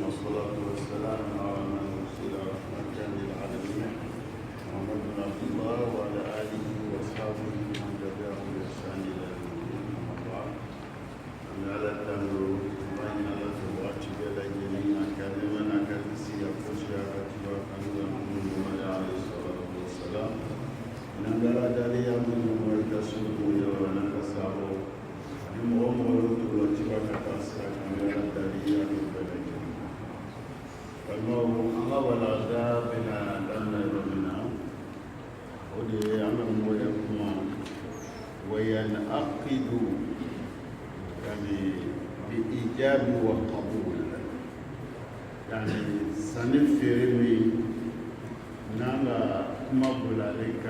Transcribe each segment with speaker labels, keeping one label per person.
Speaker 1: والصلاة والسلام على من أرسل رحمة للعالمين محمد بن عبد الله وعلى آله وأصحابه ومن تبعهم بإحسان إلى يوم الدين أما بعد على التمر بين الله وأتبع الجميع كلمنا كالسي أفوشيا كتبا كنزا محمد عليه الصلاة والسلام نندرا داليا من ويكسر ويوانا كسابو المؤمن وتبع كاسا كاميرا داليا من بلد فالمو الله ولا بنا دمنا ربنا ودي أمر ويكما وينعقد يعني بإيجاب وقبول يعني سنفرمي نالا مبلا لك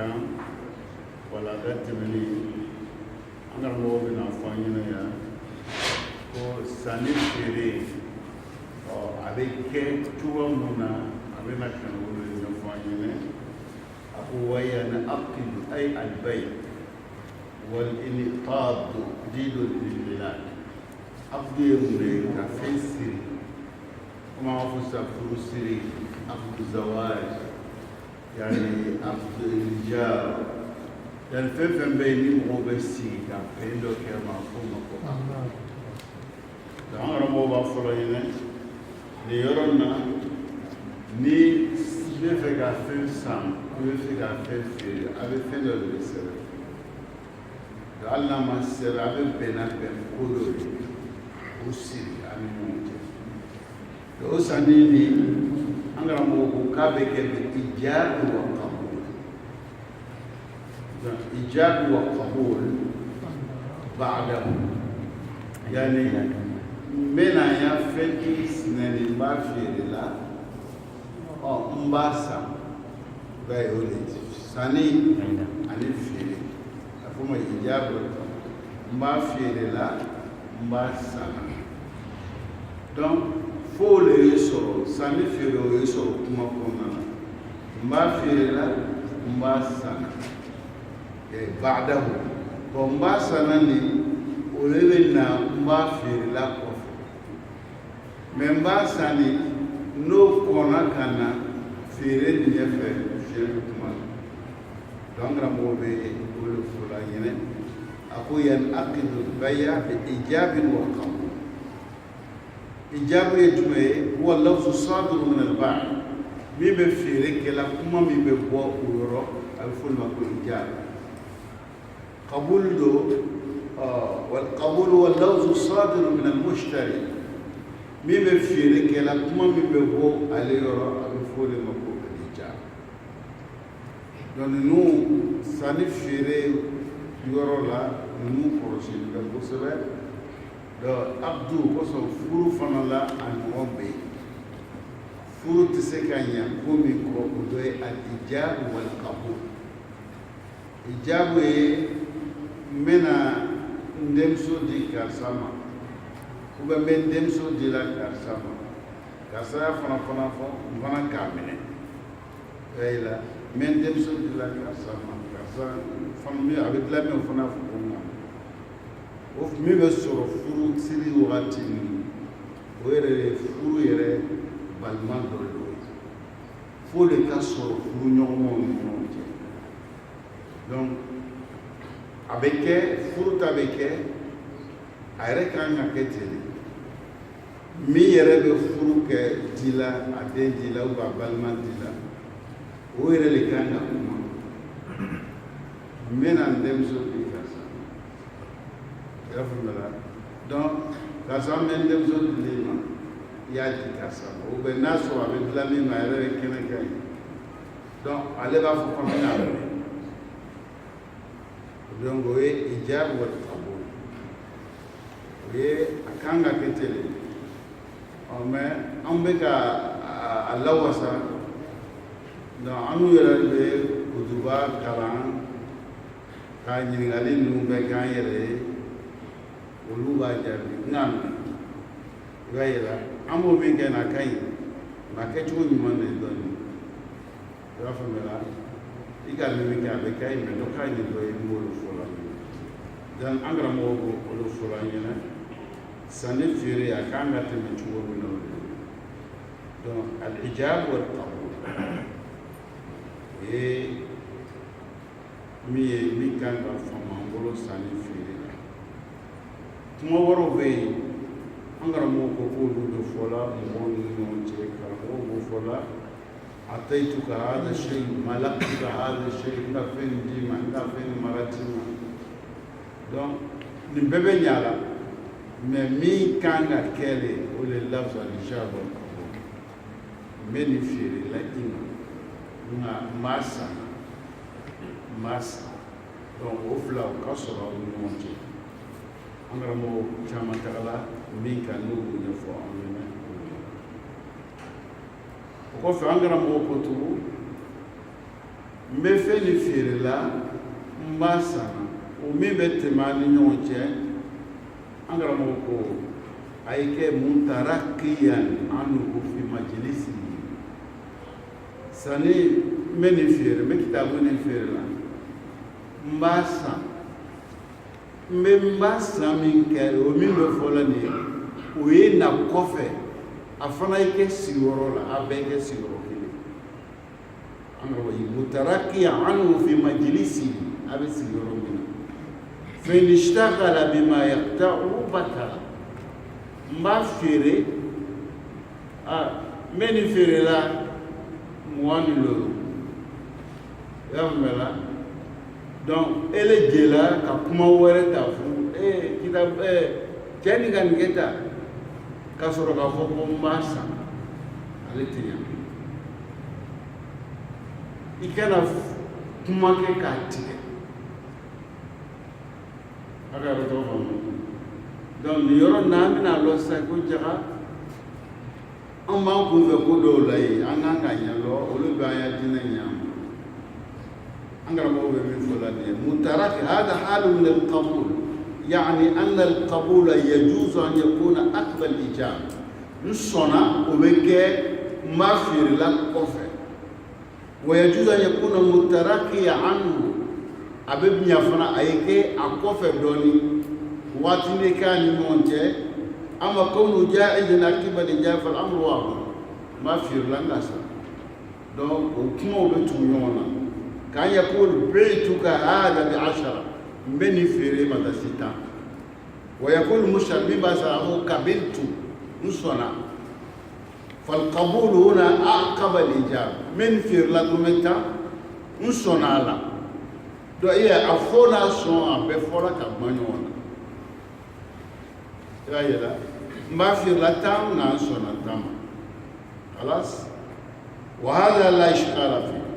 Speaker 1: ولا دتمني أنا هو بنا فاينا يا ko sani feere a bɛ kɛ cogoya mun na a bɛ na kan wolo ɲɛfɔ an ɲɛna a ko وينعقد أي البيع والإنقاذ دين للبلاد عقد يوم كفين سري وما هو سافر سري عقد زواج يعني عقد الإيجار يعني فين بيني وبسي كفين لو كان مفهوم دعنا ربنا بفرعنا ليرنا ni bɛ fɛ ka fɛn san i bɛ fɛ ka fɛn feere a bɛ fɛn dɔ de bɛ sɛbɛn hali n'a ma sɛbɛn a bɛ bɛn n'a bɛn ko dɔ de o siri a ni ɲɔgɔn cɛ o sanni ni an karamɔgɔ ko k'a bɛ kɛ ijaabi wa qabul ijaabi wa qabul ba'dahu yani n bɛna n ya fɛn k'i sinɛni n b'a feere la n b'a san b'a ye o de sanni ani feere a fɔ ma ijaabi n b'a feere la n b'a san donc fo o de ye sɔrɔ sanni feere o ye sɔrɔ kuma kɔnɔna na n b'a feere la n b'a san ba'dahu bon n b'a sanna ni o de bɛ na n b'a feere la kɔfɛ mais n b'a sanni n'o kɔnna ka na feere nin ɲɛfɛ feere kuma donc karamɔgɔ bɛ o de fɔ la ɲinɛ a ko ينعقد البيع بإيجاب وقبول إيجاب ye jumɛn ye هو اللفظ الصادر من البائع min bɛ feere kɛla kuma min bɛ bɔ o yɔrɔ a bɛ fɔ o ma ko إيجاب قبول do والقبول هو اللفظ الصادر من المشتري min bɛ feere kɛla kuma min bɛ bɔ ale yɔrɔ a bɛ fɔ o de ma ko ijab donc ninnu sanni feere yɔrɔ la ninnu kɔlɔsili bɛ kosɛbɛ donc abdu kosɔn furu fana la a ɲɔgɔn bɛ yen furu tɛ se ka ɲɛ ko min kɔ o dɔ ye al-ijab wal-qabul ijab ye n bɛna n denmuso di karisa ma ou bien n bɛ n denmuso di la karisa ma karisa y'a fana fɔ n fana k'a minɛ yayi la n bɛ n denmuso di la karisa ma karisa fana min a bɛ dilan min o fana fɔ ko n ka o min bɛ sɔrɔ furu siri wagati min o yɛrɛ ye furu yɛrɛ balima dɔ de ye fo de ka sɔrɔ furu ɲɔgɔnmaw ni ɲɔgɔn cɛ donc a bɛ kɛ furu ta bɛ kɛ a yɛrɛ kan ka kɛ ten de min yɛrɛ bɛ furu kɛ di la a den di la ou bien a balima di la o yɛrɛ de kan ka kuma n bɛna n denmuso di karisa i y'a faamuya donc karisa n bɛ n denmuso di ma i y'a di karisa ma ou bien n'a sɔrɔ a bɛ dilan min ma a yɛrɛ bɛ kɛnɛ kan ye donc ale b'a fɔ ko n bɛna a minɛ donc o ye ijab wal qabul o ye a kan ka kɛ ten de mais an bɛ ka a lawasa donc an yɛrɛ bɛ kutuba kalan ka ɲininkali ninnu bɛ k'an yɛrɛ ye olu b'a jaabi n k'a minɛ i b'a ye la an b'o min kɛ n'a ka ɲi nka kɛcogo ɲuman de ye dɔɔnin i b'a faamuya i ka min kɛ a bɛ kɛ a ye mais dɔ k'a ɲɛ dɔ ye n b'olu fɔ la donc an karamɔgɔ b'olu fɔ la ɲɛna sanni feere a kan ka tɛmɛ cogo min na o de donc al-ijab wal qabul et mi kan ka fama ngolo sani fere kuma woro be angara mo ko do fola mo no je ka mo fola ataituka hadha shay malaktuka hadha shay na fen dima na fen maratima donc ni bebe nyala mais mi kan ka kele o le lafz al-ijab wal qabul meni fere la ina masa donc o fila o ka sɔrɔ aw ni ɲɔgɔn cɛ an karamɔgɔ caman tagala min kan n'o b'o ɲɛfɔ an ɲɛna o kɔfɛ an karamɔgɔ ko tugun n bɛ fɛn ni feerela n b'a san o min bɛ tɛmɛ an ni ɲɔgɔn cɛ an karamɔgɔ ko a ye kɛ mutarakiyan anhu fi majlisi sani n bɛ nin feere n bɛ kitabu nin feere la n b'a san n b'a san min kɛ o min bɛ fɔ la nin ye o ye na kɔfɛ a fana ye kɛ sigiyɔrɔ la a bɛɛ kɛ sigiyɔrɔ kelen an ka wayi mutarakiya anhu fi majlisi a bɛ sigiyɔrɔ min na fa in ishtaghala bima yaqta'u batala n b'a feere n bɛ nin feere la 20 loro yamela donc ele jela ka kuma wɛrɛ ta fu kita cɛ ni ka nin kɛ ta ka sɔrɔ k'a fɔ ko n b'a san ale tɛ ɲa i kana kuma kɛ k'a tigɛ a ka yɔrɔ tɔgɔ faamu donc nin yɔrɔ in na an bɛna lɔ sisan ko jaga an b'an kun fɛ ko dɔw la yen an kan ka ɲɛlɔ olu bɛ an ya diinɛ ɲɛma an karamɔgɔ bɛ min fɔ la nin ye mutaraki hada halu min al-qabul yani anna al-qabul yajuzu an yakuna aqba al-ijab n sɔnna o bɛ kɛ n b'a feerela kɔfɛ wa yajuzu an yakuna mutaraki anhu a bɛ ɲa fana a ye kɛ a kɔfɛ dɔɔni waati ne k'a ni ɲɔgɔn cɛ ama kawnu jaa'izan akiba al-ijab fal amru wadih n b'a feerela n ka sa donc o kumaw bɛ tugu ɲɔgɔn na كان يقول بعتك هذا ب10 بني في ريمة ستة ويقول المشتري بسره قبلت نصنا فالقبول هنا أعقب الإجابة من في لكمتا نصنا لا دو إيه أفولا صنع بفولا كبانيونا لا ما في لتام نصنا تام خلاص وهذا لا إشكال فيه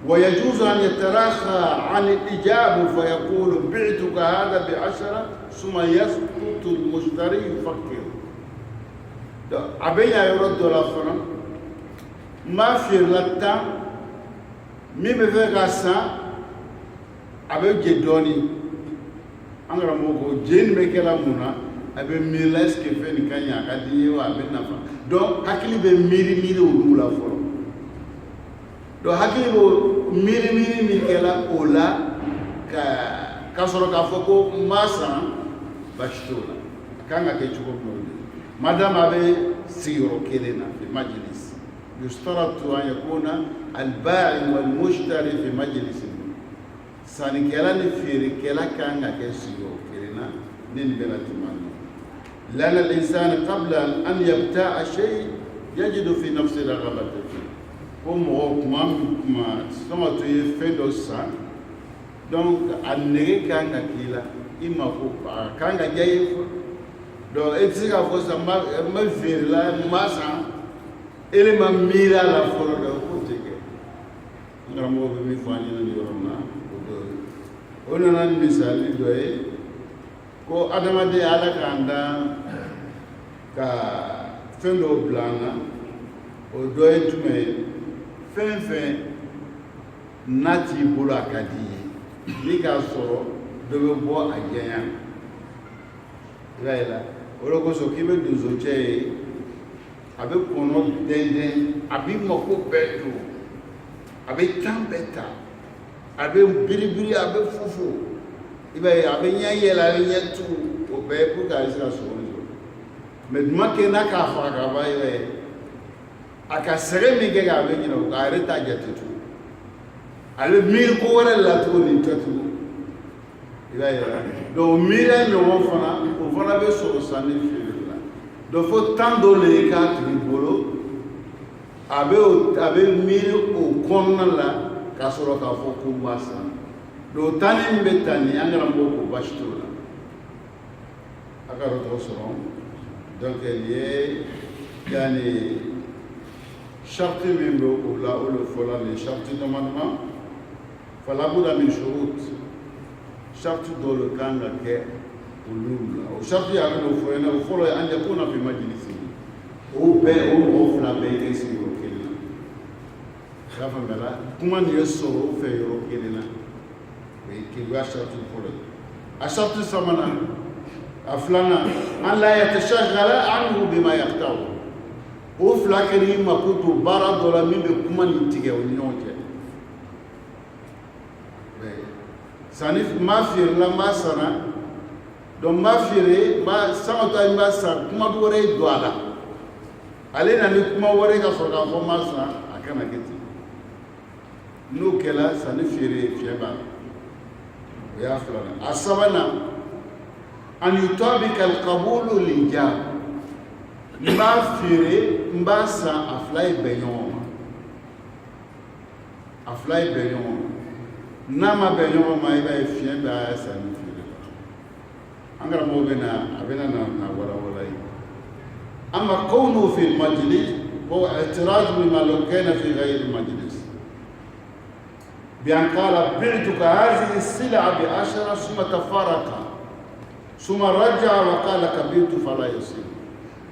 Speaker 1: ويجوز أن يتراخى عن الإجابة فيقول بعتك هذا ب10 ثم يسقط المشتري يفكر أبين يرد الأفرام ما في لتا مي بفكر سا أبين جدوني أنا رموكو جين بكلا منا أبين ميلاس كيفين كانيا كديه وأبين نفا donc hakili be miri o la folo do hakili bo miri min kɛla o la ka sɔrɔ k'a fɔ ko n b'a san basi t'o la a kan ka kɛ cogo min na madame a bɛ sigiyɔrɔ kelen na fi majlis yustaratu an yakuna al-ba'i wal-mushtari fi majlis sannikɛla ni feerekɛla kan ka kɛ sigiyɔrɔ kelen na ne ni bɛna tuma na لأن الإنسان قبل أن يبتاع شيء يجد في نفسه رغبة فيه comme kuma sɔngɔ to ye fɛn dɔ san donc a nege kan ka k'i la i ma ko a kan ka diya i ye fɔ donc e tɛ se k'a fɔ sisan n bɛ feere la n b'a san e ma miiri a la fɔlɔ dɛ k'o tɛ kɛ n karamɔgɔ bɛ min fɔ an ɲɛna nin yɔrɔ in na o dɔ ye o nana ni misali dɔ ye ko adamaden ala k'an dan ka fɛn dɔw bila an na o dɔ ye jumɛn ye fɛn fɛn n'a t'i bolo a ka di ye n'i k'a sɔrɔ dɔ bɛ bɔ a jɛnya i b'a ye la o de kosɔn k'i bɛ donso cɛ ye a bɛ kɔnɔ dɛndɛn a b'i mako bɛɛ don a bɛ tan bɛɛ ta a bɛ biribiri a bɛ fufu i b'a ye a bɛ ɲɛ yɛlɛ a bɛ ɲɛ tugu o bɛɛ pour que a bɛ se ka sogo sɔrɔ mais tuma kɛ n'a k'a faga ka ban i b'a ye aka sere mi ke ga be ni no ga re ta jati tu ale mil ko wala la to ni tatu ila ya do mira no mo fana ko fana be so sani fi la do fo tando le ka tu bolo abe mil o konna la ka soro ka fo ko wasa do tani be tani angara mo ko bashtu la aka ro to soro donc lié yani شرط من بقول الفلاني شرط نمانما فلا بد من شروط شرط دول كان لك ولولا وشرط يعمل فلان وفلان أن يكون في مجلسه هو فلا بيجلس يروكلنا خاف ملا كمان يسوع في يروكلنا بيكيل شرط الفلان الشرط سمنا أفلانا أن لا يتشغل عنه بما يختاره o flakeri makutu bara dola min be kuma ni tige o ɲɔgɔn cɛ sani ma feere la ma sana donc ma feere ma sanga to ma sa kuma wɛrɛ do a la ale na ni kuma wɛrɛ ka sɔrɔ k'a fɔ ma sa a kana kɛ ten n'o kɛla sani feere fiɲɛ b'a la o y'a filanan a sabanan an yutabika alqabulu lijab mba feere mba san a fila ye bɛn ɲɔgɔn ma a fila ye bɛn ɲɔgɔn ma n'a ma bɛn ɲɔgɔn ma i b'a ye fiɲɛ bɛ a san ni feere la an karamɔgɔ bɛ na a bɛ na walawala ye ama kownu fi majlis هو اعتراض بما لو كان في غير المجلس بأن قال بعتك هذه السلعة ب10 ثم تفارق ثم رجع وقال كبرت فلا يصير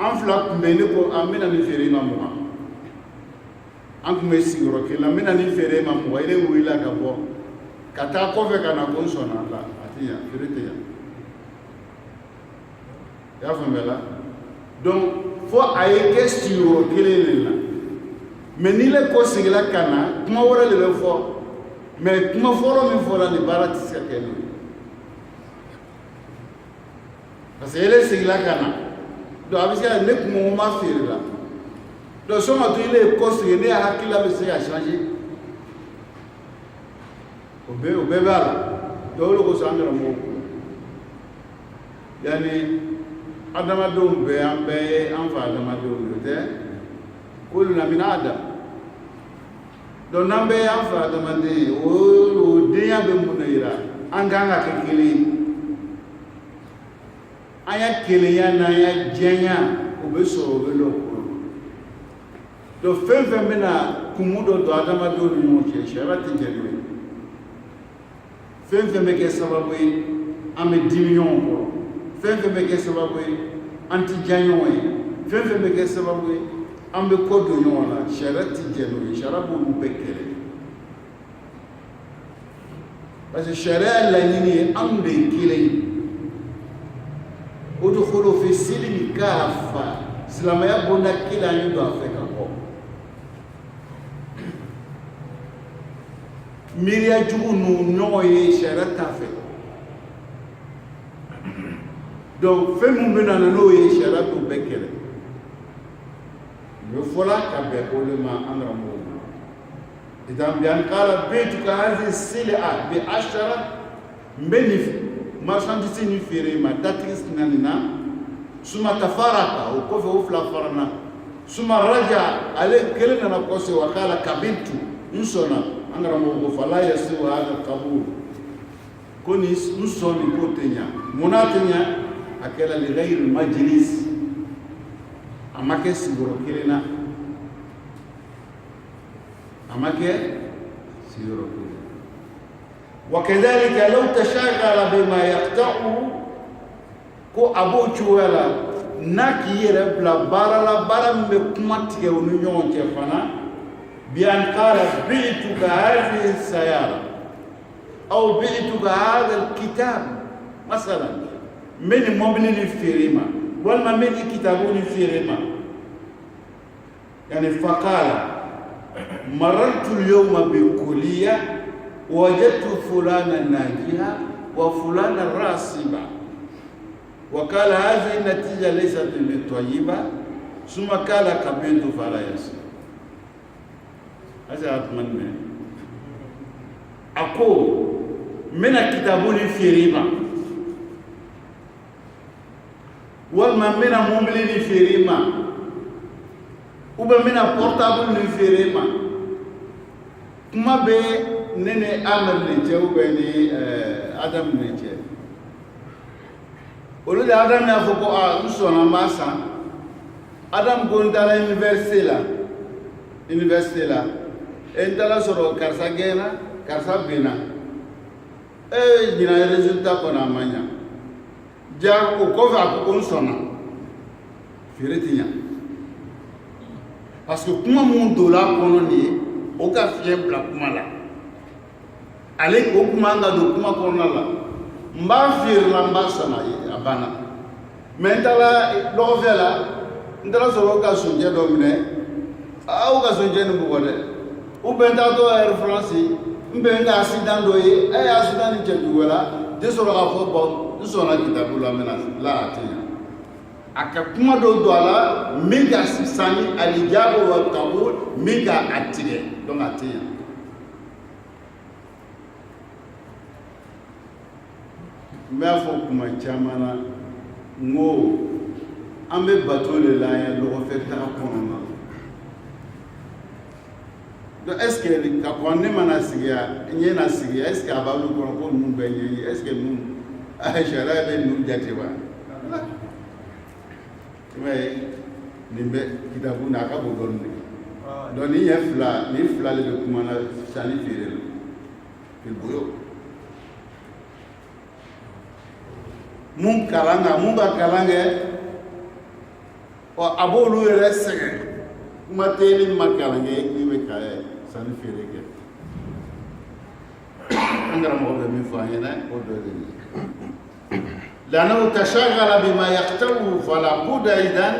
Speaker 1: أنفلق منكم أمنا نفريما موا أنكم يسيروا كلا منا نفريما موا إلى ويلا كبوا كتا كوفي كنا كونسونا لا أتيا فريتيا يا فهملا donc fo aye question kelen la mais ni le ko sigila kana kuma wala le fo mais kuma folo mi fo la ni barati sekelo parce que ele sigila kana do abisia ne kuma ma fere la do so ma to ile ko sigile ne hakila be se a changer obe bala do lo ko sangara mo yani adamadenw bɛɛ an bɛɛ ye an fa adamadenw de tɛ kuluna min adam donc n'an bɛɛ ye an fa adamaden ye o denya bɛ mun de yira an kan ka kɛ kelen ye an ya kelenya n'an ya jɛnya o bɛ sɔrɔ o bɛ lɔ kɔnɔ donc fɛn fɛn bɛ na kumu dɔ don adamadenw ni ɲɔgɔn cɛ sariya tɛ jɛ n'o ye fɛn fɛn bɛ kɛ sababu ye an bɛ dimi ɲɔgɔn kɔrɔ fɛn fɛn bɛ kɛ sababu ye an tɛ diya ɲɔgɔn ye fɛn fɛn bɛ kɛ sababu ye an bɛ ko don ɲɔgɔn na sariya tɛ jɛ n'o ye sariya b'olu bɛɛ kɛlɛ parce que sariya laɲini ye anw de ye kelen ye udkhulu fi silmi kaffa silamɛya bonda kelen an ye don a fɛ ka bɔ miiriya jugu n'u ɲɔgɔn ye sariya t'a fɛ donc fɛn min bɛ na n'o ye sariya t'o bɛɛ kɛlɛ o fɔla ka bɛn o de ma an karamɔgɔw ma idan bi an qala baytuka hadhihi sil'a bi10 n bɛ nin marchandise ni feere ma datigi sina nin na suma tafaraka o kɔfɛ o fila farana suma raja ale kelen nana kɔsɛ wa kala kabiltu n sɔnna an karamɔgɔ ko fala yasiu hadha qabul ko ni n sɔnni k'o tɛ ɲa munna tɛ ɲa akela li ghayr majlis amake sigoro kirena amake sigoro kirena wakadhalika law tashaghala bima yaqta'u ko abu chuwala naki yere bla barala baram be kuma tige wonu ñon ci fana bi an qala bi'tuka hadhihi sayara aw bi'tuka hadha alkitab masalan من مبني للفيرما ولا من كتابون الفيرما يعني فقال مررت اليوم بكلية وجدت فلانا ناجحا وفلانا راسبا وقال هذه النتيجة ليست بالطيبة ثم قال قبلت فلا يصير asa atman me ako mena kitabuni firima walma mena mobile ni firima uba mena portable ni firima kuma be nene amr ni che ube ni adam ni che olu de adam na foko a usona masa adam gondala université la entala soro karsa gena karsa bina dina résultat kona manya ja ko ko va ko sona firetinya parce que kuma mun dola kono ni o ka fiye bla kuma la ale ko kuma nga do kuma kono la mba fir la mba sona abana mentala do vela ndala soro ka sunje do mine au ka sunje ni bugode u benta to air france mbe nga accident do yi ay accident ni jeju wala de soro ka fo bon du sona kitabu la mena la atinya aka kuma do ala mega sani alijabo wa kabul mega atire donc atinya mefo kuma chamana ngo ambe bateau le la ya lo fait ta kono do est-ce que ka konne mana sigia nyena sigia est-ce que abalu kono ko nu be nyi est-ce que nu aisha la be nu jati wa mais nimbe kitabu na ka bo gonne do ni fla le kuma na sani fere le boyo mun ba kalanga o abolu resege kuma teli makalange ni be kale sani fere ke ngara mo be mi fanyena o do de لأنه تشغل بما يقتله فلا بد إذن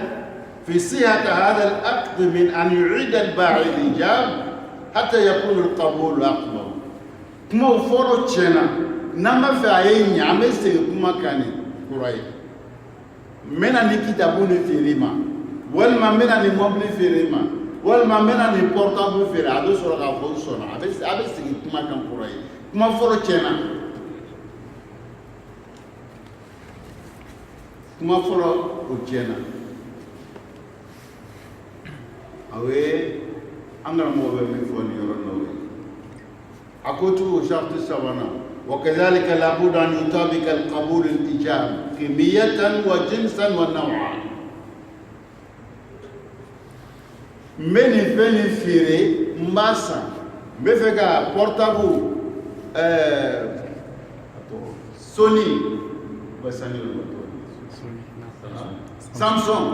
Speaker 1: في صحة هذا العقد من أن يعيد الباعي الإيجاب حتى يكون القبول أقبل كما فرض شنا نما في عين يعمل كما كان قريب من أن كتابون في ريما والما من أن مبني في ريما والما من أن بورتابل في ريما سورة غفور سونا أبس كما كان قريب كما فرض شنا kuma folo o jena awe angara mo be mi foni yoro no akotu shartu sawana wa kadhalika la budda an yutabika al qabul al ijab kimiyatan wa jinsan wa naw'a meni feni fire mbasa be feka portable Sony basani Samsung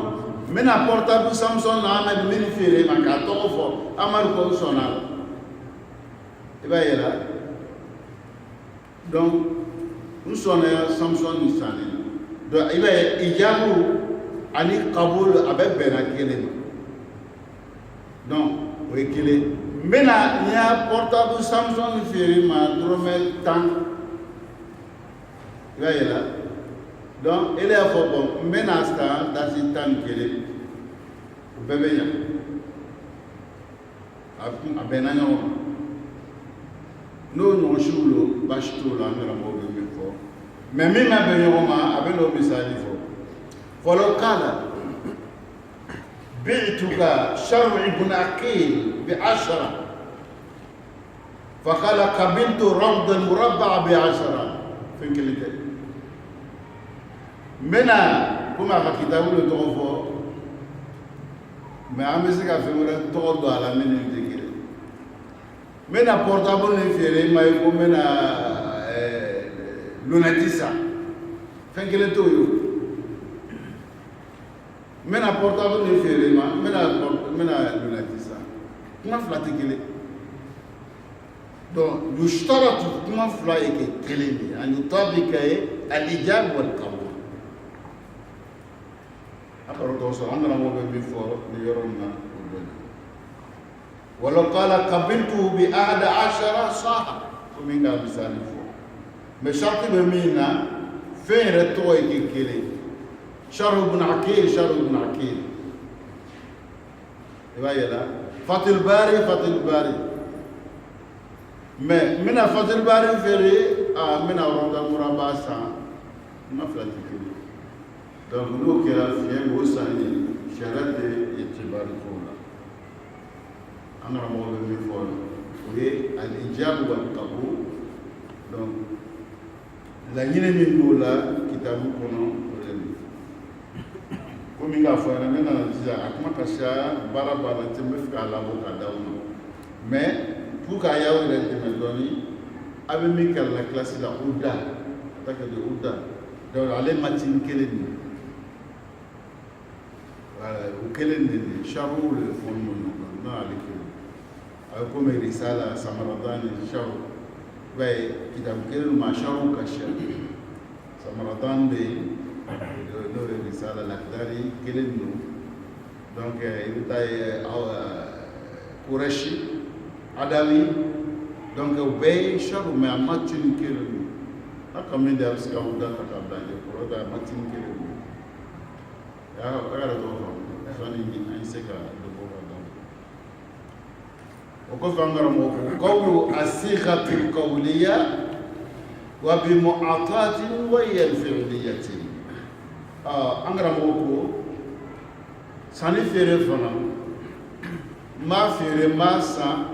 Speaker 1: mena portable Samsung na na meni fere maka to fo amar ko sonal iba yela donc nous sonna Samsung ni sane do iba ijabu ani qabul abebena kele donc o kele mena nya portable Samsung ni fere ma dromel tan iba yela donc il est fort bon menasta dans une tante kele bébé nya a benanya no shulo bashto la ngara mo be fo mais mi ma be yoma abelo misali fo folo kala bi'tuka shar'u ibn aqil ب10 فقال قبلت رفض المربع ب10 فين كلمه mena kuma ka kitabu le tɔgɔ fɔ mais an bɛ se ka fɛn wɛrɛ tɔgɔ don a la min ni tɛ kelen mena portable ni feere ma ye ko mena lunette san fɛn kelen t'o ye mena portable ni feere ma mena lunette san kuma fila tɛ kelen donc yushtaratu kuma fila ye kɛ kelen de an yutabika ye al-ijab wal-qabul ولو قال قبلته ب11 صح ومن قال بسالي فوق mais شرط بمينا فين رتوي كيلي شر بن عقيل i b'a yɛlɛ fatul bari mais n bɛna fatul bari feere n bɛna ronda muraba san n ka fila tɛ kelen donc n'o kɛra fiɲɛ b'o san ye sariya tɛ itibari k'o la an karamɔgɔ bɛ min fɔ o ye al-ijab wal qabul donc laɲini min b'o la kitabu kɔnɔ o de don komi k'a fɔ yɛrɛ ne nana sisan a kuma ka ca baara la n tɛ n bɛ fɛ k'a labɔ k'a d'aw ma mais pour k'a y'aw yɛrɛ dɛmɛ dɔɔni a bɛ min kɛra la kilasi la uda ka taa kɛ de uda donc ale matini kelen de voilà o kelen de de charu le fɔn ɲɔgɔn kan n'o ale kelen a bɛ komi risala samaradani charu i b'a ye kitabu kelen ma charu ka ca samaradani bɛ yen n'o ye risala lakdari kelen don donc i bɛ taa ye Qurashi Adawi donc o bɛɛ ye charu mais a matini kelen don a ka min de a bɛ se ka uda ta k'a bila ɲɛ kɔrɔ a matini kelen don a yɛrɛ t'o faamu sani an se ka dɔ bɔ ka dɔn o kɔfɛ an karamɔgɔ ko qawlu as-sighati al-qawliya wa bi mu'atatin wa hiya al-fi'liyati an karamɔgɔ ko sanni feere fana n b'a feere n b'a san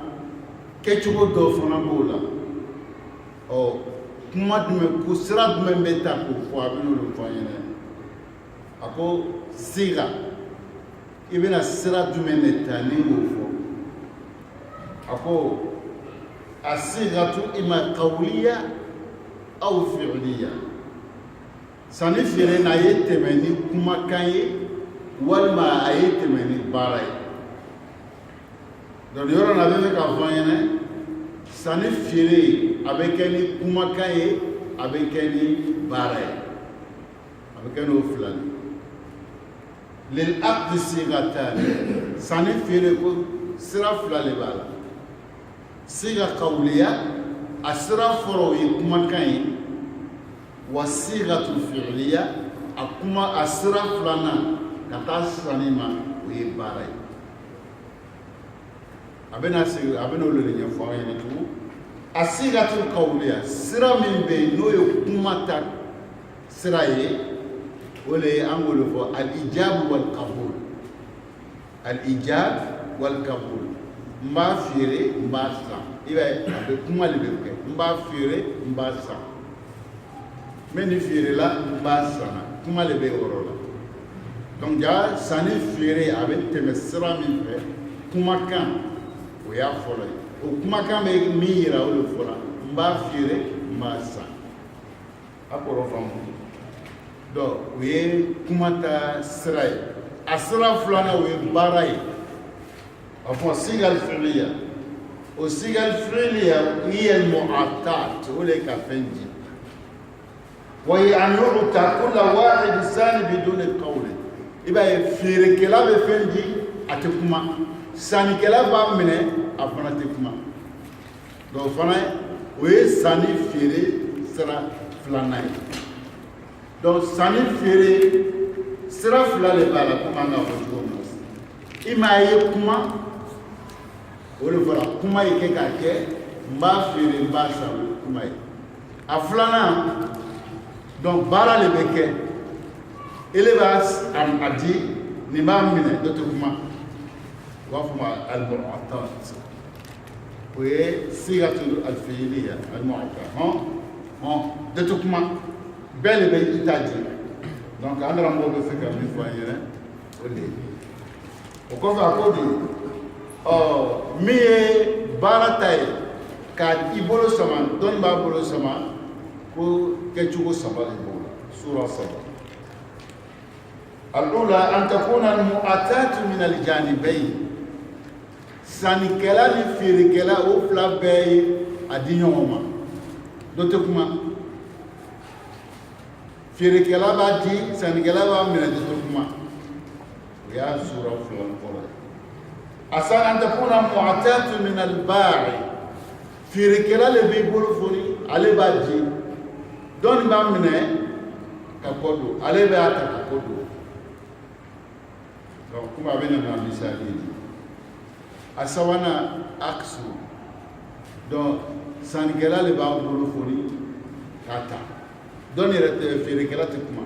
Speaker 1: kɛcogo dɔ fana b'o la kuma jumɛn ko sira jumɛn bɛ ta k'o fɔ a bɛ n'olu fɔ an ɲɛna a ko siga i bɛna sira jumɛn de ta ni k'o fɔ a ko a sigatu ima qawliya aw fi'liya sanni feere n'a ye tɛmɛ ni kumakan ye walima a ye tɛmɛ ni baara ye donc yɔrɔ la a bɛ fɛ k'a fɔ an ɲɛna sanni feere a bɛ kɛ ni kumakan ye a bɛ kɛ ni baara ye a bɛ kɛ n'o fila de lil aqdi sigatan sanni feere ko sira fila de b'a la siga qawliya a sira fɔlɔ o ye kumakan ye wa sigatu fi'liya a sira filanan ka taa sanni ma o ye baara ye a bɛna olu de ɲɛfɔ an ɲɛna tugun a sigatu qawliya sira min bɛ yen n'o ye kuma ta sira ye o de ye an b'o de fɔ al-ijab wal qabul al-ijab wal qabul n b'a feere n b'a san i b'a ye a bɛ kuma de bɛ kɛ n b'a feere n b'a san n bɛ nin feere la n b'a san kuma de bɛ yɔrɔ la donc ja sanni feere a bɛ tɛmɛ sira min fɛ kumakan o y'a fɔlɔ ye o kumakan bɛ min yira o de fɔra n b'a feere n b'a san a kɔrɔ faamu donc o ye kuma ta sira ye a sira filanan o ye baara ye a fɔ sigal fi'liya o sigal fi'liya hiya al-mu'atat o de ka fɛn di wa hiya an yu'ta kulla wahid sani biduni qawli i b'a ye feerekɛla bɛ fɛn di a tɛ kuma sannikɛla b'a minɛ a fana tɛ kuma donc fana o ye sanni feere sira filanan ye donc sanni feere sira fila de b'a la komi an k'a fɔ cogo min na i m'a ye kuma o de fɔra kuma ye kɛ k'a kɛ n b'a feere n b'a san o ye kuma ye a filanan donc baara de bɛ kɛ ele b'a di nin b'a minɛ dɔ tɛ kuma u b'a fɔ ma al-mu'atat o ye sigatu al-fi'liya al-mu'atat dɔ tɛ kuma bɛɛ de bɛ i ta di donc an karamɔgɔ bɛ fɛ ka min fɔ an ɲɛna o de ye o kɔfɛ a ko de min ye baara ta ye k'a i bolo sama dɔnni b'a bolo sama ko kɛcogo saba de b'o la sura saba الأولى أن تكون المؤاتات من الجانبين sannikɛla ni feerekɛla o fila bɛɛ ye a di ɲɔgɔn ma dɔ tɛ kuma feerekɛla b'a di sannikɛla b'a minɛ dɔ tɛ kuma o y'a sura fila fɔlɔ ye asa an takuna mu'atatu min al-ba'i feerekɛla le b'i bolo foni ale b'a di dɔɔni b'a minɛ ka kɔ don ale b'a ta ka kɔ don donc kuma a bɛ na misali ye a sabanan aksu donc sannikɛla le b'a bolo foni k'a ta dɔn yɛrɛ tɛ feerekɛla tɛ kuma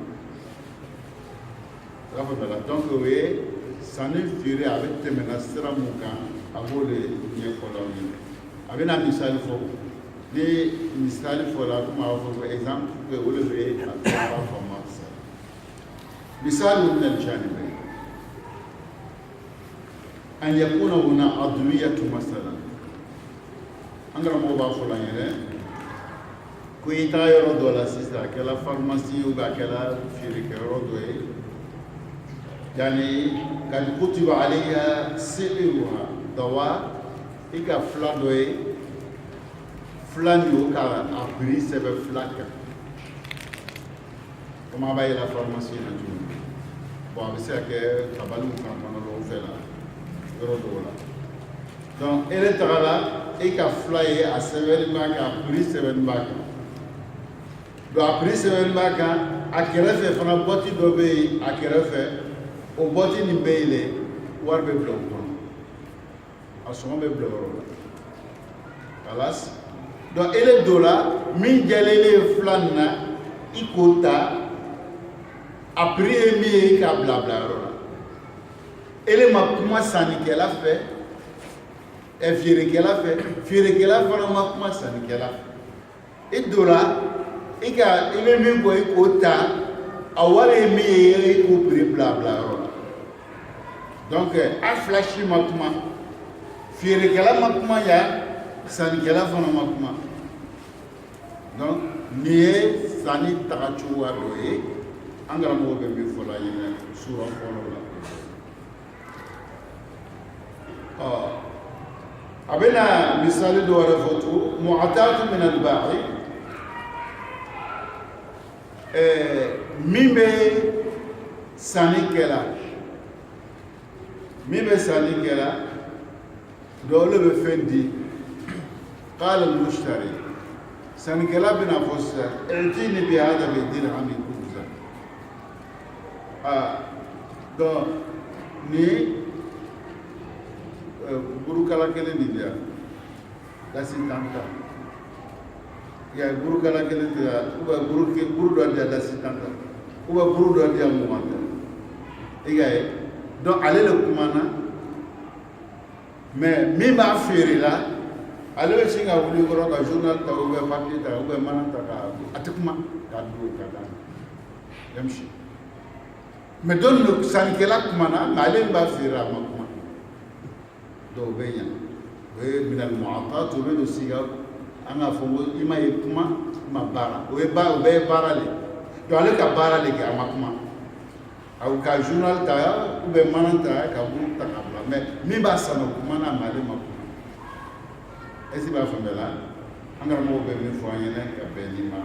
Speaker 1: i b'a fɔ la donc o ye sanni feere a bɛ tɛmɛna sira mun kan a b'o de ɲɛfɔ aw ɲɛna a bɛna misali fɔ ni misali fɔra komi a b'a fɔ ko exemple o de bɛ a b'a faamu sisan misali min na janibe an yakuna huna adwiyatu masalan an karamɔgɔ b'a fɔ la yɛrɛ ko i taga yɔrɔ dɔ la sisan a kɛra pharmacie ou a kɛra feerekɛyɔrɔ dɔ ye yani kad kutiba alayha siruha dawa i ka fila dɔ ye fila ni o ka a prix sɛbɛn fila kan komi a b'a yɛlɛ pharmacie na cogo min bon a bɛ se ka kɛ tabaliw kan fana dɔw fɛ la yɔrɔ dɔw la donc e de tagala i ka fila ye a sɛbɛnni b'a kan a prix sɛbɛnni b'a kan donc a prix sɛbɛnni b'a kan a kɛrɛfɛ fana boîte dɔ bɛ yen a kɛrɛfɛ o boîte nin bɛ yen de wari bɛ bila o kɔnɔ a sɔngɔ bɛ bila o yɔrɔ la kalas donc e de don la min jɛlen ye fila nin na i k'o ta a prix ye min ye i k'a bila yɔrɔ la ele ma kuma sannikɛla fɛ feerekɛla fɛ feerekɛla fana ma kuma sannikɛla fɛ i don la i bɛ min fɔ i k'o ta a wari ye min ye i k'o prix bila yɔrɔ la donc a fila si ma kuma feerekɛla ma kuma ya sannikɛla fana ma kuma donc nin ye sanni tagacogoya dɔ ye an karamɔgɔ bɛ min fɔ la ɲinɛ sura fɔlɔ la a bɛna misali dɔ wɛrɛ fɔ to mu'atatu min al-ba'i min bɛ sanni kɛla dɔw le bɛ fɛn di qala al-mushtari sannikɛla bɛna fɔ sisan i'tini bi hadha bi-dirhami khubza donc ni burukala kelen nin di yan dasi tan tan ya burukala kelen di yan ou bien buru dɔ di yan dasi tan tan ou bien buru dɔ di yan mugan tan i y'a ye donc ale le kumana mais min b'a feere la ale bɛ sin ka wuli kɔrɔ ka journal ta ou bien papier ta ou bien mana ta a tɛ kuma k'a don ka d'a ma yamsi mais donc sannikɛla kumana mais ale min b'a feere a ma kuma dɔw bɛ ɲa o ye minal mu'atat o bɛ don siga an k'a fɔ ko i ma ye kuma i ma baara o bɛɛ ye baara le donc ale ka baara le kɛ a ma kuma ka journal ta ou bien mana ta ka buru ta ka bila mais min b'a san o kuma na mais ale ma kuma est ce que b'a faamuya la an karamɔgɔw bɛ min fɔ an ɲɛna ka bɛn ni ma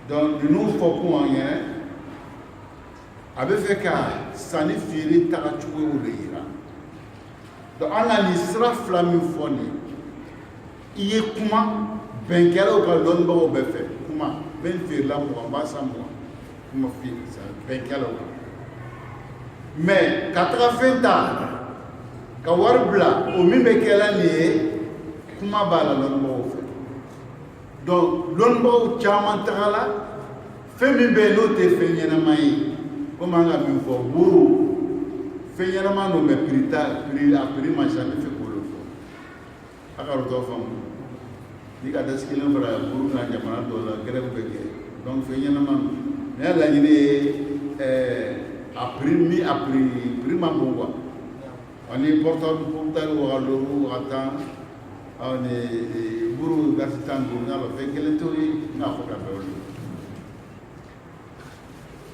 Speaker 1: donc ninnu fɔ kun an ɲɛna a bɛ fɛ ka sanni feere tagacogow de yira donc an ka nin sira fila min fɔ nin i ye kuma bɛnkɛlaw ka dɔnnibagaw bɛɛ fɛ kuma bɛ n feerela mugan n b'a san mugan kuma bɛnkɛlaw kan mais ka taga fɛn ta ka wari bila o min bɛ kɛla nin ye kuma b'a la dɔnnibagaw fɛ donc dɔnnibagaw caman tagala fɛn min bɛ yen n'o tɛ fɛn ɲɛnama ye komi an ka min fɔ buru fɛn ɲɛnama n'o mɛ a prix ma ca ne fɛ k'o de fɔ a ka dɔ faamu n'i ka dasi kelen fara buru kan jamana dɔw la grève bɛ kɛ donc fɛn ɲɛnama ne y'a laɲini ye a prix ma bon quoi ani portable wagalo wagatan ni buru gasi tan duuru n'a la fɛn kelen t'o ye n'a fɔ ka bɛn o de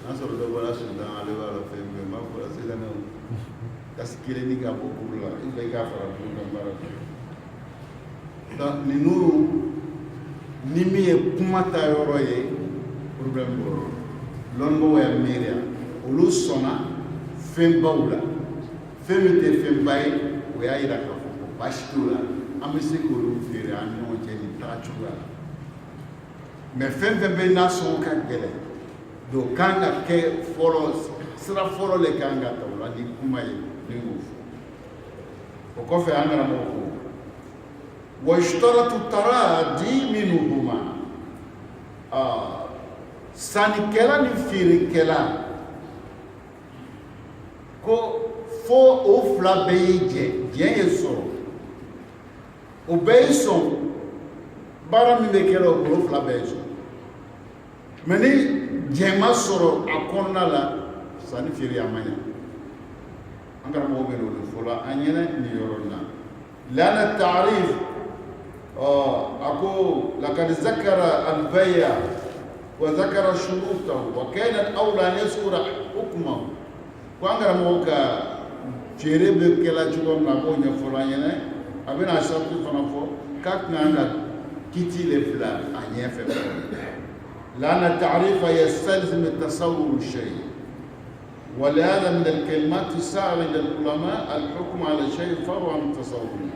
Speaker 1: n'a sɔrɔ dɔ bɔra Sudan ale b'a la fɛn bɛɛ m'a fɔra sisan kasi kelen ni ka bɔ buru la i bɛ i k'a fara buru kan baara kɛ donc ninnu ni min ye kuma ta yɔrɔ ye problème b'o yɔrɔ dɔnnibagaw y'a miiriya olu sɔnna fɛnbaw la fɛn min tɛ fɛnba ye o y'a yira k'a fɔ ko baasi t'o la an bɛ se k'olu feere an ni ɲɔgɔn cɛ nin tagacogoya la mais fɛn fɛn bɛ n'a sɔn ka gɛlɛn donc kan ka kɛ fɔlɔ sira fɔlɔ le kan ka ta o la ni kuma ye ni k'o fɔ وكفي عندنا موقوف واشترط التراضي منهما sani kɛla ni feerekɛla ko fo o fila bɛɛ ye jɛ ye sɔrɔ o bɛɛ ye sɔn baara min bɛ kɛla o bolo fila bɛɛ ye sɔn mɛ ni jɛ ma sɔrɔ a kɔnɔna la sani feere a ma ɲɛ an karamɔgɔ bɛ n'o de fɔ la an ɲɛnɛ nin yɔrɔ in na lana taarif أقول لقد ذكر البيع وذكر شروطه وكان الأولى أن يذكر حكمه وأنا موكا جرب كلا جوم نبون يفرانينا أبينا شرط فنفو كاتنا كتي لفلا أن يفعل لأن التعريف يستلزم التصور الشيء ولهذا من الكلمات السائرة للعلماء الحكم على شيء فرع من تصوره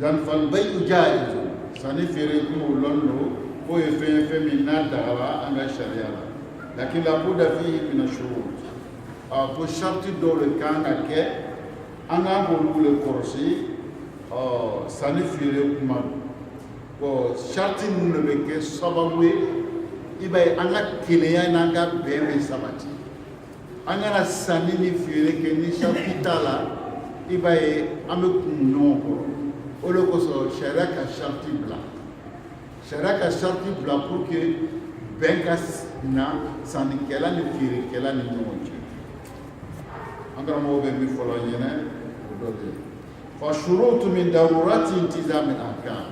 Speaker 1: dan falbay jaiz sani fere ko londo ko e fe min nadara anga sharia la lakin la buda fihi min ashurut ko sharti dole kanga ke anga bolu le korsi sani fere kuma ko sharti mun be ke sababu ibay anga kineya nanga bebe sabati anga na sani ni fere ke ni sharti tala ibay ame kunno ko olo koso sharia ka sharti bla pour que benka na sani kɛla ni feere kɛla ni ɲɔgɔn cɛ an karamɔgɔ bɛ min fɔlɔ ɲɛnɛ o dɔ bɛ fa shurutu min darurati intizam al-ahkam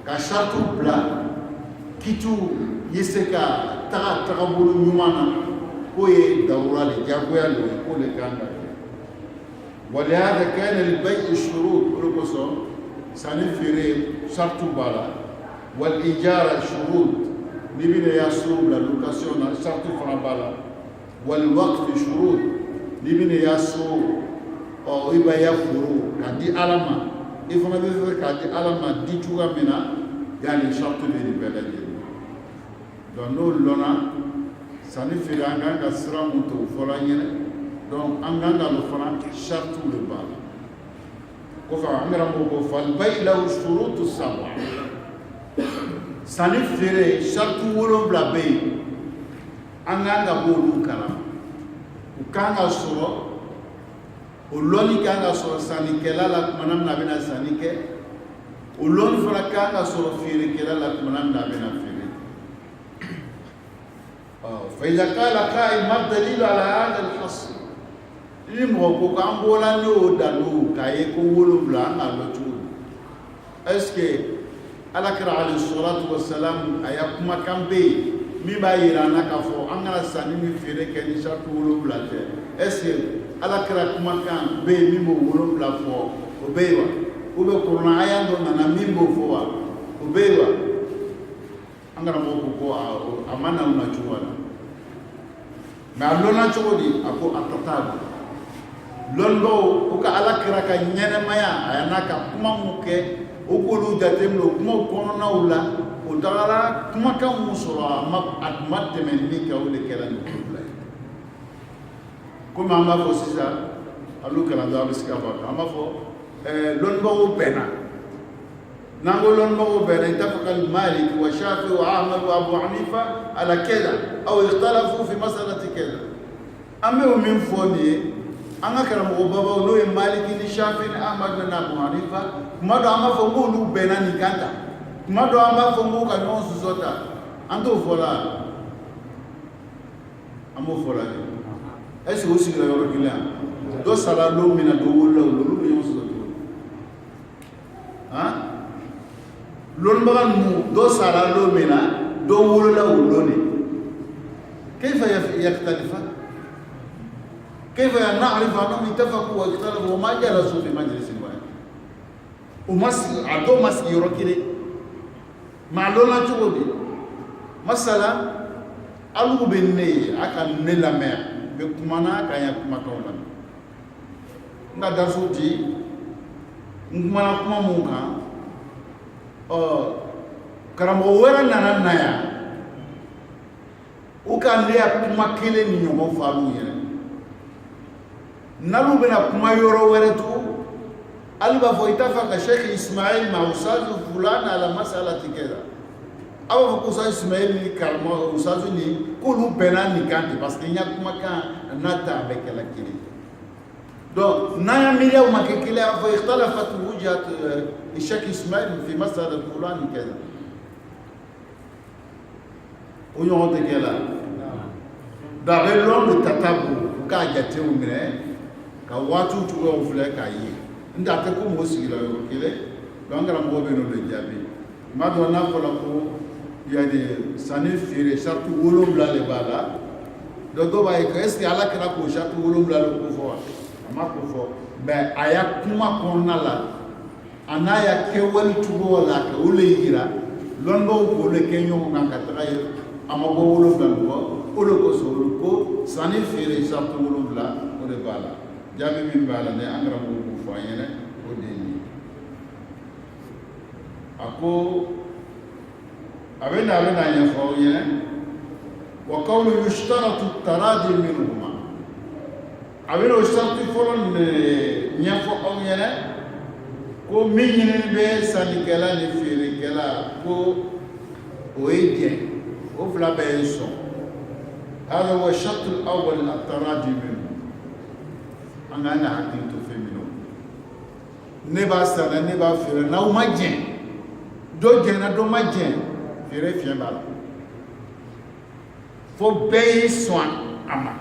Speaker 1: ka sharti bila kitu ye se ka tagabolo ɲuman na k'o ye darura le jagoya le ye k'o le kan ka kɛ ولهذا كان للبيع شروط olo koso sani feere sartu bala wal ijara shurut libine ya suru la location na sartu fana bala wal waqf shurut libine ya suru o iba ya furu kadi alama ifana be fe kadi alama di tuga mina yani sartu be bela je don no lona sani feere anga ka sira muto fola nyene donc anga lo fana sartu le bala kofa amira moko falbay lahu shurutu sab'a sani fere shartu wolonwula bɛ yen an kan ka bɔ olu kala u kan ka sɔrɔ o lɔnni kan ka sɔrɔ sannikɛla la tuma min na a bɛna sanni kɛ o lɔnni fana kan ka sɔrɔ feerekɛla la tuma min na a bɛna feere فإذا قال قائل ما الدليل على هذا الحصر ni mɔgɔ ko k'an bɔra n'o dalu k'a ye ko wolonwula an k'a lɔ cogo di est ce que alakira alayhi salatu wa salam a ya kumakan bɛ yen min b'a yira an na k'a fɔ an kana sanni ni feere kɛ ni sariti wolonwula tɛ est ce que alakira kumakan bɛ yen min b'o wolonwula fɔ o bɛ yen wa ou bien kuranɛ aya dɔ nana min b'o fɔ wa o bɛ yen wa an kana mɔgɔ ko a ma na o na cogo la mais a lɔnna cogo di a ko a ta t'a bolo lɔnbaw o ka alakira ka ɲɛnɛmaya a y'a n'a ka kuma mun kɛ o k'olu jateminɛ o kumaw kɔnɔnaw la o tagara kumakan mun sɔrɔ a tun ma tɛmɛ min kɛ o de kɛra nin wolonwula ye komi an b'a fɔ sisan olu kalandenw a bɛ se ka fɔ an b'a fɔ lɔnbaw bɛnna n'an ko lɔnbaw bɛnna ittafaqa al-Maliki wa Shafi'i wa Ahmad wa Abu Hanifa ala kaza aw ikhtalafu fi masalati kaza an bɛ o min fɔ nin ye an ka karamɔgɔ babaw n'o ye Maliki ni Shafi ni Ahmad ni Abu Hanifa kuma dɔ an b'a fɔ k'olu bɛnna nin kan ta kuma dɔ an b'a fɔ k'u ka ɲɔgɔn sɔsɔ ta an t'o fɔ la an b'o fɔ la de est ce que o sigira yɔrɔ kelen yan dɔ sara don min na dɔ wolola o la olu bɛ ɲɔgɔn sɔsɔ cogo han lɔnnibaga ninnu dɔ sara don min na dɔ wolola o lɔn de كيف يختلفان كيف نعرف أنهم اتفقوا واختلفوا وما جلسوا في مجلس واحد وعدو مسك يروكيلي معلومة جودي مثلا ألو بني أكن نلامع بكمانا كايا كماكولا نادرسو دي ngumana kuma mun kan karamɔgɔ wɛrɛ nana na yan u ka ne ya kuma kelen ni ɲɔgɔn faamu yɛrɛ n'alu bɛna kuma yɔrɔ wɛrɛ tu alba fo itafa Sheikh Ismail ma usazu fulana ala masalati keda awa fo usazu Ismail ni kalma usazu ni kulu benani kanti parce que nya kuma kan nata avec la kili donc naya milia ou makekile fo ikhtalafat wujhat Sheikh Ismail fi masala fulani keda oyon de kela dans le long de tatabu ka jate umre ka watu tuwa ufle ka yi nda te ko mo sigila yo kele donc la mo be no le jabi ma do na ko la ko ya de sane fere sartu wolom la le bala do ba e est ce ala kra ko sartu wolom la le ko fo ama ko fo be aya kuma ko na la anaya ke wal tuwo la ka ule yira londo ko le kenyo nga ka tra yo ama bo wolom la ko o lo ko so ko sane fere sartu wolom la o le bala jabi min bala ne angra mo ko fo yene o deni ako abena ya fo yene wa qawlu yushtaratu at-taradi minhuma abena yushtaratu folon nya fo o yene ko min be sanikela ni fere kala ko o eje o fla be so هذا هو الشرط الأول التراجي منه أنا حكيت في منه نبا سنة نبا فيرا ناو ما جن دو جن دو ما جن فيرا فين بالا فو بي سوان أما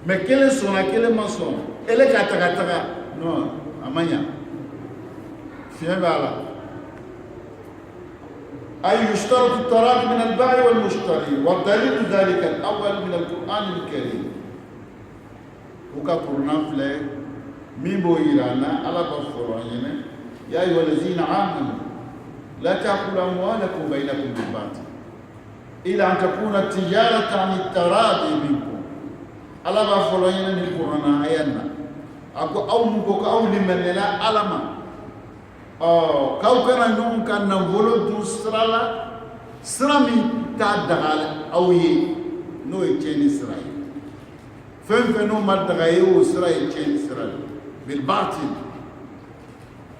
Speaker 1: ما كله سوان كله ما سوان إله كاتا كاتا نو أمانيا فين بالا أي يشترط التراجي من البائع والمشتري والدليل ذلك الأول من القرآن الكريم وكقرنا فلك ميبو إيرانا على بفرانينا يا أيها الذين آمنوا لا تأكلوا أموالكم بينكم بالباطل إلا أن تكون تجارة عن التراضي منكم على بفرانينا من القرآن آيانا أو مكوك أو لمن لا ألما كاو كان نون كان نقولوا دوسرلا سرامي تادغال أو يه نو يجيني سراي فنو مدغايو سراي يجيني سراي بالباطل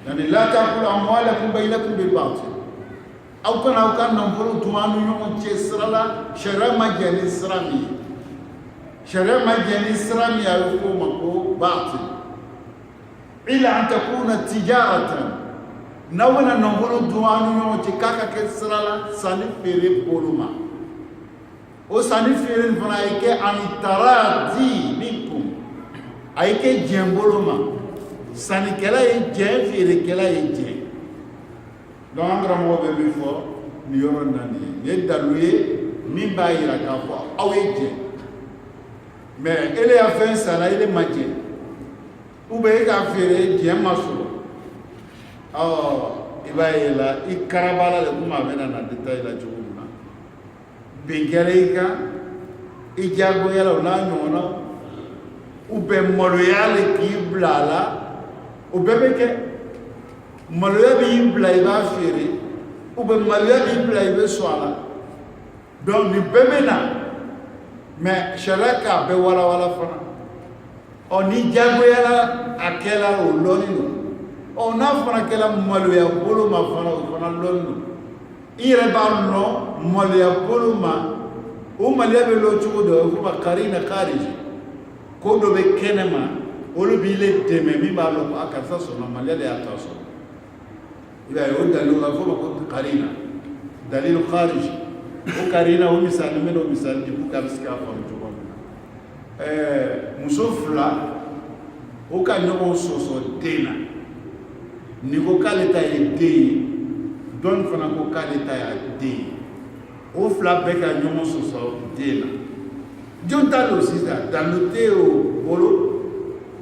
Speaker 1: يعني لا تأكلوا أموالكم بينكم بالباطل أو كان نقولوا دوانو يوم تسرلا شرع ما جاني سرامي شرع ما جاني سرامي يعرفوا مكو باطل إلا أن تكون تجارة نونا نقولوا دوانو يوم تكاكا كسرلا ساني فيري بولوما o sani fere fana ayike anitaradi minkum ayike jemboloma sani kela ye jen fere kela ye jen donc angra mo be mi fo ni yoro nani ye daluye min ba yira ka fo aw ye jen mais ele a fait ça là il est maje ou be ka fere jen masolo iba yela ikarabala le kuma bena na detail la jogo bengereka ijago yala una nyona ube moloyale ki blala ubebeke moloya bi blai ba fere ube maloya bi blai be swala donc ni bebena mais sharaka be wala wala fana oni jago yala akela olonino ona fana kela maloya bolo ma fana lonno ire balno molia boluma o malia be lo chudo ko bakarina khariji ko do be kenema o lo bi le teme mi ba lo akasa so na malia le ataso ila yo dalu ko ko karina dalil khariji o karina o misal meno misal di buka biska fa to musofla o ka nyobo so dena ni ko kaleta e dei don fana ko kale ta ya de o fla be ka nyomo so de la jonta lo sisa dans le théo bolo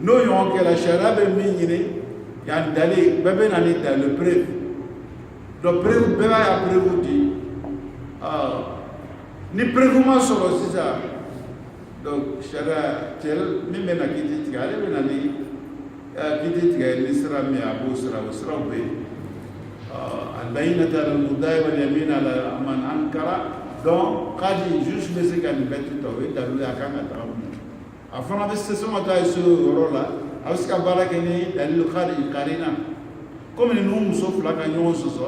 Speaker 1: no yon que la sharabe minire ya dale bebe na ni dans le preuve do preuve be ya preuve di ni preuve ma so sisa donc shara tel mi me na kiti tigale be na ni kiti tigale ni sra mi abu sra be البينة على المدعي واليمين على من أنكر donc قاضي juste mais c'est qu'elle met tout au fait dans le akanga tamu afana beste so mata iso rola a bɛ se ka baara kɛ ni dalilu karina komi ninnu muso fila ka ɲɔgɔn sɔsɔ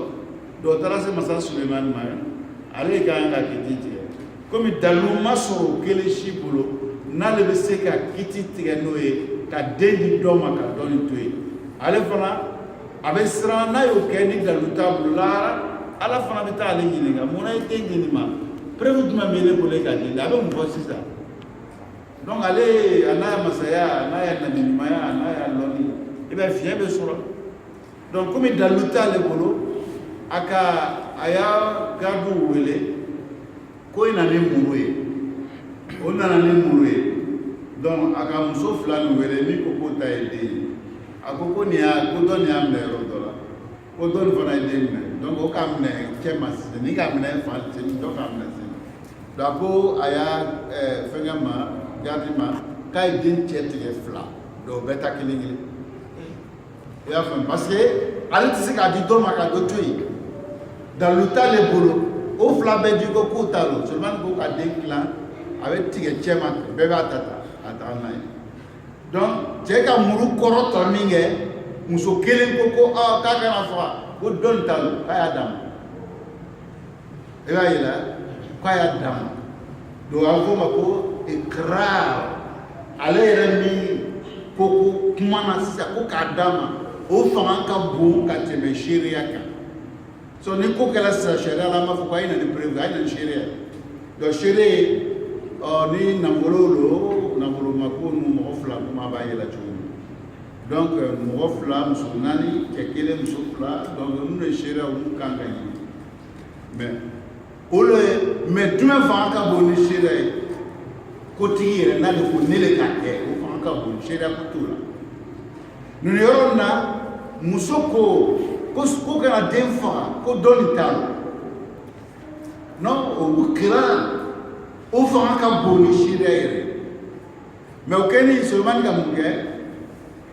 Speaker 1: dɔ taara se masa Sulemani ma ale ka kan ka kiti tigɛ komi dalilu ma sɔrɔ kelen si bolo n'ale bɛ se ka kiti tigɛ n'o ye ka den di dɔ ma ka dɔ ni to yen ale fana a bɛ siran n'a y'o kɛ ni dalilu t'a bolo lahara ala fana bɛ taa ale ɲininka mun na i den di nin ma preuve jumɛn bɛ ne bolo ka di a bɛ mun fɔ sisan donc ale a n'a ya masaya a n'a ya nabiɲumanya a n'a ya lɔnni i b'a fiɲɛ bɛ sɔrɔ donc komi dalilu t'ale bolo a y'a gardiw wele ko i na ni muru ye o nana ni muru ye donc a ka muso fila nin wele min ko k'o ta ye den ye a ko dɔ nin y'a minɛ yɔrɔ dɔ la ko dɔ nin fana ye den minɛ donc o k'a minɛ cɛ ma sisan ni k'a minɛ fa sen dɔ k'a minɛ sen donc ko a y'a fɛnkɛ ma gardi ma k'a ye den cɛ tigɛ fila donc o bɛɛ ta kelen kelen i y'a faamu parce que ale tɛ se k'a di dɔ ma ka dɔ to yen dalilu t'ale bolo o fila bɛɛ di ko k'o t'a lo Sulemani ko ka den tilan a bɛ tigɛ cɛ ma bɛɛ b'a ta a taga n'a ye donc cɛ ka muru kɔrɔ tɔ min kɛ muso kelen ko k'a kana faga ko dɔ nin t'a lo k'a y'a d'a ma i b'a ye la k'a y'a d'a ma donc a bɛ f'o ma ko ikrar ale yɛrɛ min ko kuma na sisan ko k'a d'a ma o fanga ka bon ka tɛmɛ seereya kan so ni ko kɛra sisan sariya la an b'a fɔ ko a ye na ni preuve a ye na ni seereya donc seere ni nafolo lo nafolomako nu mɔgɔ fila kuma b'a yɛlɛ cogo min donc mɔgɔ fila muso naani cɛ kelen muso fila donc ninnu ye seereya olu kan ka ɲini mais olu ye mais jumɛn fanga ka bon ni seereya ye kotigi yɛrɛ n'ale ko ne le k'a kɛ o fanga ka bon seereya ko t'o la nin yɔrɔ in na muso ko kana den faga ko dɔ nin t'a la non o kɛra o fanga ka bon ni seereya yɛrɛ mais o kɛlen Sulemani ka mun kɛ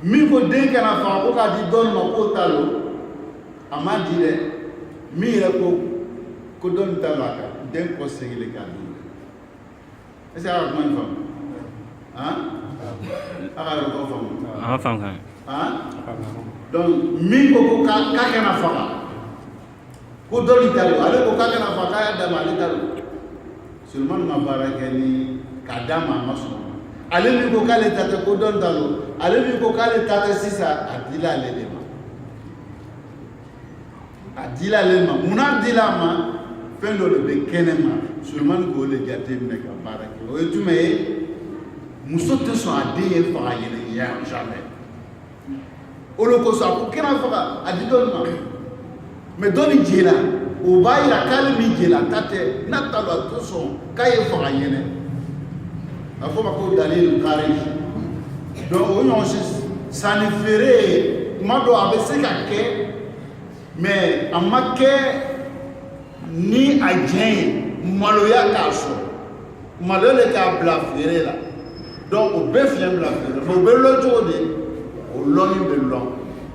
Speaker 1: min ko den kana faga ko k'a di dɔ nin ma k'o t'a lo a ma di dɛ min yɛrɛ ko dɔ nin t'a lo a kan den kɔ seginlen k'a di est-ce que a ka kuma in faamu han a ka yɔrɔ k'o faamu
Speaker 2: a ma faamu kan
Speaker 1: donc min ko k'a kana faga ko dɔ nin t'a lo ale ko k'a kana faga k'a y'a d'a ma ale t'a lo Sulemani ma baara kɛ ni k'a d'a ma a ma sɔn ale min ko k'ale ta tɛ ko dɔ nin t'a lo ale min ko k'ale ta tɛ sisan a dila ale de ma a dila ale ma munna dila a ma fɛn dɔ de bɛ kɛnɛ ma Sulemani k'o de jate minɛ ka baara kɛ o ye jumɛn ye muso tɛ sɔn a den ye faga yɛlɛɲɛya jamais o de kosɔn a ko kɛnɛ faga a di dɔ nin ma mais dɔ nin jɛla o b'a yira k'ale min jɛla ta tɛ n'a ta lo a tɛ sɔn k'a ye faga yɛlɛ a fɔ ma ko dalil kari donc o ɲɔgɔn sanni feere kuma dɔ a bɛ se ka kɛ mais a ma kɛ ni a diɲɛ ye maloya k'a sɔrɔ maloya de k'a bila feere la donc o bɛɛ fiɲɛ bila feere la mais o bɛ lɔn cogo di o lɔnni bɛ lɔn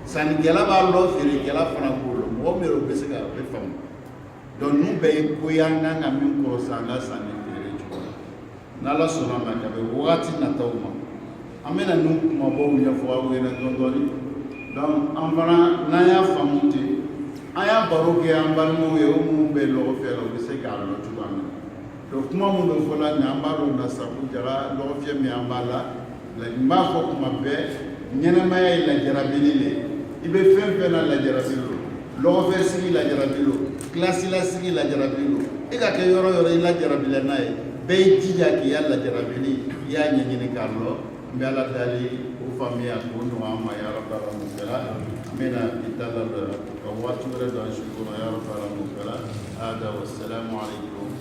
Speaker 1: sannikɛla b'a lɔn feerekɛla fana b'o lɔn mɔgɔ min yɛrɛ o bɛ se ka bɛ faamu donc ninnu bɛɛ ye ko ye an kan ka min kɔlɔsi an ka sanni feere cogo la n'Ala sɔnna ma ka bɛ wagati nataw ma an bɛna ninnu kumabaw ɲɛfɔ aw ɲɛna dɔɔni donc an fana n'an y'a faamu ten an y'a baro kɛ an balimaw ye o minnu bɛ lɔgɔfiyɛ la u bɛ se k'a lɔn cogoya min na donc kuma minnu bɛ fɔ la nin an b'a dɔn nasabu jara lɔgɔfiyɛ min an b'a la n b'a fɔ kuma bɛɛ ɲɛnɛmaya ye lajarabili de i bɛ fɛn fɛn na lajarabili lo lɔgɔfiyɛ sigi lajarabili lo kilasi la sigi lajarabili lo i ka kɛ yɔrɔ yɔrɔ i lajarabila n'a ye bɛɛ y'i jija k'i ya lajarabili i y'a ɲɛɲini k'a lɔn n bɛ Ala deli o faamuya k'o nɔgɔya an ma ya rabbal aalamiin n bɛna i da la ka waati wɛrɛ don an si kɔnɔ ya rabbal aalamiin hada wassalamu alaikum